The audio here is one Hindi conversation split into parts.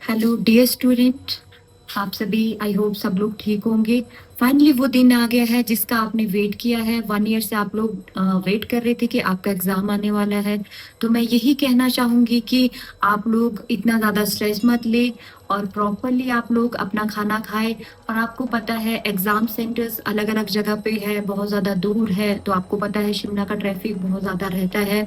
हेलो डियर स्टूडेंट, आप सभी आई होप सब लोग ठीक होंगे। फाइनली वो दिन आ गया है जिसका आपने वेट किया है। 1 ईयर से आप लोग वेट कर रहे थे कि आपका एग्ज़ाम आने वाला है। तो मैं यही कहना चाहूँगी कि आप लोग इतना ज़्यादा स्ट्रेस मत ले और प्रॉपरली आप लोग अपना खाना खाएं। और आपको पता है एग्ज़ाम सेंटर्स अलग अलग जगह पे है, बहुत ज़्यादा दूर है। तो आपको पता है शिमला का ट्रैफिक बहुत ज़्यादा रहता है।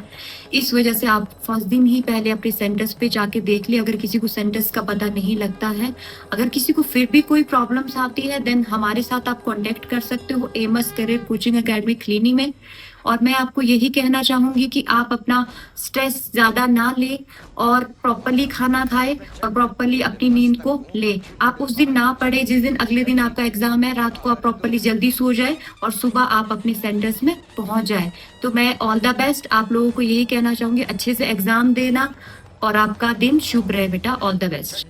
इस वजह से आप फर्स्ट दिन ही पहले अपने सेंटर्स पे जाके देख लिए। अगर किसी को सेंटर्स का पता नहीं लगता है, अगर किसी को फिर भी कोई प्रॉब्लम्स आती है, देन हमारे साथ आप कांटेक्ट कर सकते हो एमएस करियर कोचिंग एकेडमी क्लिनी में। और मैं आपको यही कहना चाहूँगी कि आप अपना स्ट्रेस ज़्यादा ना ले और प्रॉपरली खाना खाए और प्रॉपरली अपनी नींद को ले। आप उस दिन ना पढ़े जिस दिन अगले दिन आपका एग्ज़ाम है। रात को आप प्रॉपरली जल्दी सो जाए और सुबह आप अपने सेंटर्स में पहुँच जाए। तो मैं ऑल द बेस्ट आप लोगों को यही कहना चाहूँगी, अच्छे से एग्ज़ाम देना और आपका दिन शुभ रहे बेटा। All the best.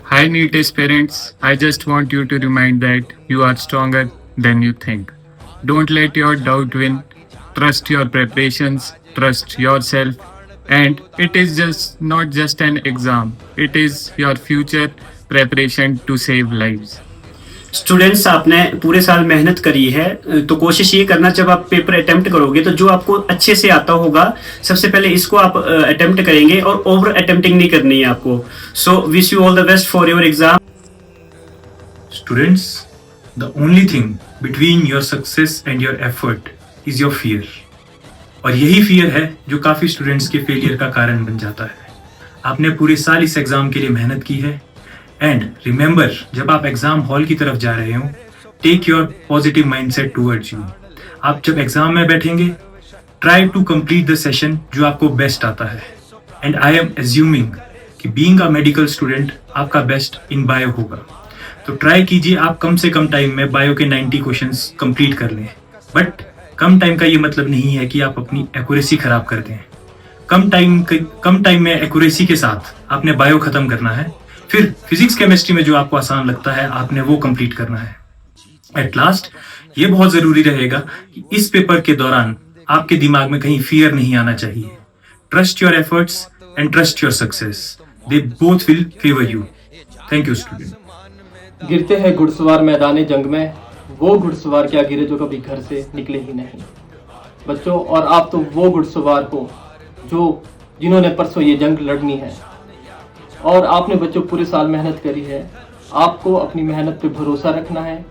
Hi, NEET aspirants. I just want you to remind that you are stronger than you think. Don't let your doubt win. Trust your preparations, trust yourself, and it is just not just an exam, it is your future preparation to save lives. Students, आपने पूरे साल मेहनत करी है तो कोशिश ये करना जब आप पेपर अटेम्प्ट करोगे तो जो आपको अच्छे से आता होगा सबसे पहले इसको आप अटेम्प्ट करेंगे और ओवर अटेम्प्टिंग नहीं करनी है आपको। So wish you all the best for your exam. Students, the only thing between your success and your effort is your fear. और यही फियर है जो काफ़ी स्टूडेंट्स के फेलियर का कारण बन जाता है। आपने पूरे साल इस एग्ज़ाम के लिए मेहनत की है एंड रिमेंबर, जब आप एग्ज़ाम हॉल की तरफ जा रहे हो, take your positive mindset towards you. आप जब एग्ज़ाम में बैठेंगे, try to complete the session जो आपको बेस्ट आता है। एंड आई एम एज्यूमिंग कि बीइंग अ मेडिकल स्टूडेंट आपका बेस्ट इन बायो होगा, तो ट्राई कीजिए आप कम से कम टाइम में बायो के 90 क्वेश्चंस कंप्लीट कर लें। बट कम टाइम का ये मतलब नहीं है कि आप अपनी एक्यूरेसी खराब कर दें। कम टाइम में एक्यूरेसी के साथ आपने बायो खत्म करना है, फिर फिजिक्स केमिस्ट्री में जो आपको आसान लगता है आपने वो कंप्लीट करना है। एट लास्ट ये बहुत ज़रूरी रहेगा कि इस पेपर के दौरान आपके दिमाग में कहीं फियर नहीं आना चाहिए। Trust your efforts and trust your success, they both will favour you. Thank you student. गिरते हैं घुड़सवार मैदान जंग में, वो घुड़सवार क्या गिरे जो कभी घर से निकले ही नहीं। बच्चों, और आप तो वो घुड़सवार हो जिन्होंने परसों ये जंग लड़नी है। और आपने बच्चों पूरे साल मेहनत करी है, आपको अपनी मेहनत पे भरोसा रखना है।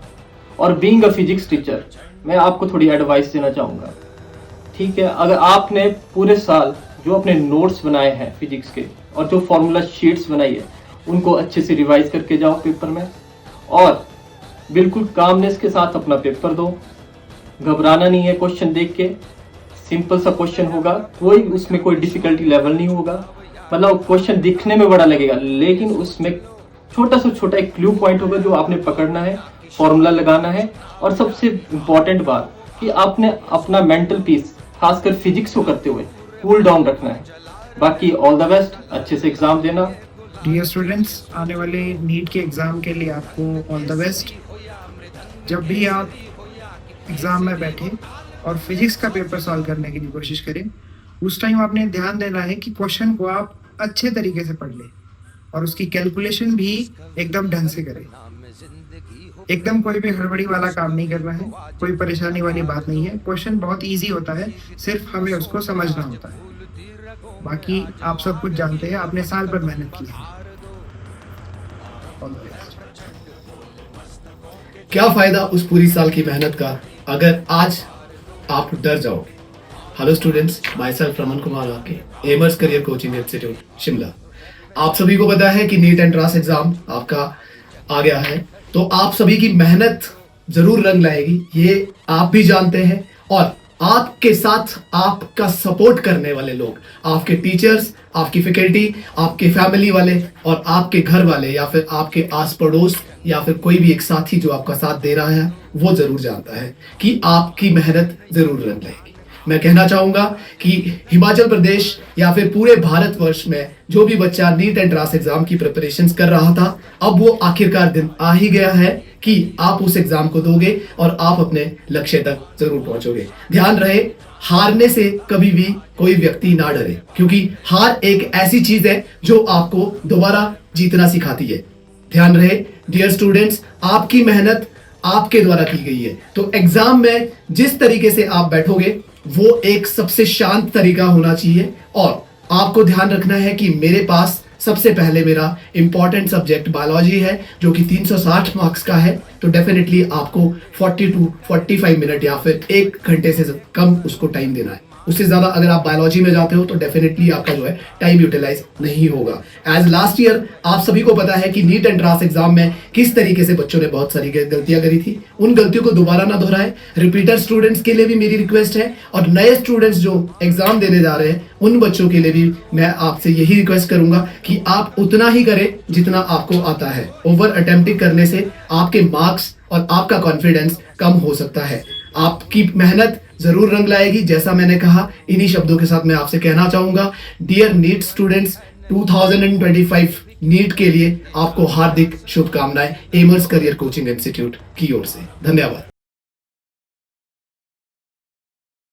और बीइंग अ फिजिक्स टीचर मैं आपको थोड़ी एडवाइस देना चाहूँगा, ठीक है। अगर आपने पूरे साल जो अपने नोट्स बनाए हैं फिजिक्स के और जो फॉर्मूला शीट्स बनाई है उनको अच्छे से रिवाइज करके जाओ पेपर में, और बिल्कुल कामनेस के साथ अपना पेपर दो। घबराना नहीं है। क्वेश्चन देख के सिंपल सा क्वेश्चन होगा, उसमें कोई डिफिकल्टी लेवल नहीं होगा। मतलब क्वेश्चन दिखने में बड़ा लगेगा लेकिन उसमें छोटा से छोटा एक क्लू पॉइंट होगा जो आपने पकड़ना है, फॉर्मूला लगाना है। और सबसे इम्पॉर्टेंट बात कि आपने अपना मेंटल पीस खासकर फिजिक्स को करते हुए कूल डाउन रखना है। बाकी ऑल द बेस्ट, अच्छे से एग्जाम देना। डियर स्टूडेंट्स, आने वाले नीट के एग्ज़ाम के लिए आपको ऑल द बेस्ट। जब भी आप एग्ज़ाम में बैठे और फिजिक्स का पेपर सॉल्व करने की कोशिश करें, उस टाइम आपने ध्यान देना है कि क्वेश्चन को आप अच्छे तरीके से पढ़ लें और उसकी कैलकुलेशन भी एकदम ढंग से करें। एकदम कोई भी हड़बड़ी वाला काम नहीं करना है, कोई परेशानी वाली बात नहीं है। क्वेश्चन बहुत इजी होता है, सिर्फ हमें उसको समझना होता है। बाकी आप सब कुछ जानते हैं, आपने साल भर मेहनत की है। क्या फायदा उस पूरी साल की मेहनत का अगर आज आप डर जाओगे। Hello students, my self Raman Kumar आपके एमर्स करियर कोचिंग इंस्टीट्यूट शिमला। आप सभी को पता है कि नीट एंट्रांस एग्जाम आपका आ गया है, तो आप सभी की मेहनत जरूर रंग लाएगी, ये आप भी जानते हैं। और आपके साथ आपका सपोर्ट करने वाले लोग, आपके टीचर्स, आपकी फैकल्टी, आपके फैमिली वाले और आपके घर वाले या फिर आपके आस पड़ोस या फिर कोई भी एक साथी जो आपका साथ दे रहा है, वो जरूर जानता है कि आपकी मेहनत जरूर रंग लाएगी। मैं कहना चाहूंगा कि हिमाचल प्रदेश या फिर पूरे भारतवर्ष में जो भी बच्चा नीट एंट्रांस एग्जाम की प्रिपरेशंस कर रहा था, अब वो आखिरकार दिन आ ही गया है कि आप उस एग्जाम को दोगे और आप अपने लक्ष्य तक जरूर पहुंचोगे। ध्यान रहे, हारने से कभी भी कोई व्यक्ति ना डरे, क्योंकि हार एक ऐसी चीज है जो आपको दोबारा जीतना सिखाती है। ध्यान रहे डियर स्टूडेंट्स, आपकी मेहनत आपके द्वारा की गई है, तो एग्जाम में जिस तरीके से आप बैठोगे वो एक सबसे शांत तरीका होना चाहिए। और आपको ध्यान रखना है कि मेरे पास सबसे पहले मेरा इंपॉर्टेंट सब्जेक्ट बायोलॉजी है जो कि 360 मार्क्स का है, तो डेफिनेटली आपको 40 to 45 मिनट या फिर 1 घंटे से कम उसको टाइम देना है। उससे ज्यादा अगर आप बायोलॉजी में जाते हो तो डेफिनेटली आपका जो है टाइम यूटिलाइज नहीं होगा। एज लास्ट ईयर आप सभी को पता है कि नीट एंट्रांस एग्जाम में किस तरीके से बच्चों ने बहुत सारी गलतियां करी थी, उन गलतियों को दोबारा ना दोहराए। रिपीटर स्टूडेंट्स के लिए भी मेरी रिक्वेस्ट है और नए स्टूडेंट्स जो एग्जाम देने जा रहे हैं उन बच्चों के लिए भी मैं आपसे यही रिक्वेस्ट करूंगा कि आप उतना ही करें जितना आपको आता है। ओवर अटेम्प्टिंग करने से आपके मार्क्स और आपका कॉन्फिडेंस कम हो सकता है। आपकी मेहनत जरूर रंग लाएगी। जैसा मैंने कहा, इन्हीं शब्दों के साथ मैं आपसे कहना चाहूंगा, डियर नीट स्टूडेंट्स, 2025 नीट के लिए आपको हार्दिक शुभकामनाएं एमर्स करियर कोचिंग इंस्टीट्यूट की ओर से। धन्यवाद।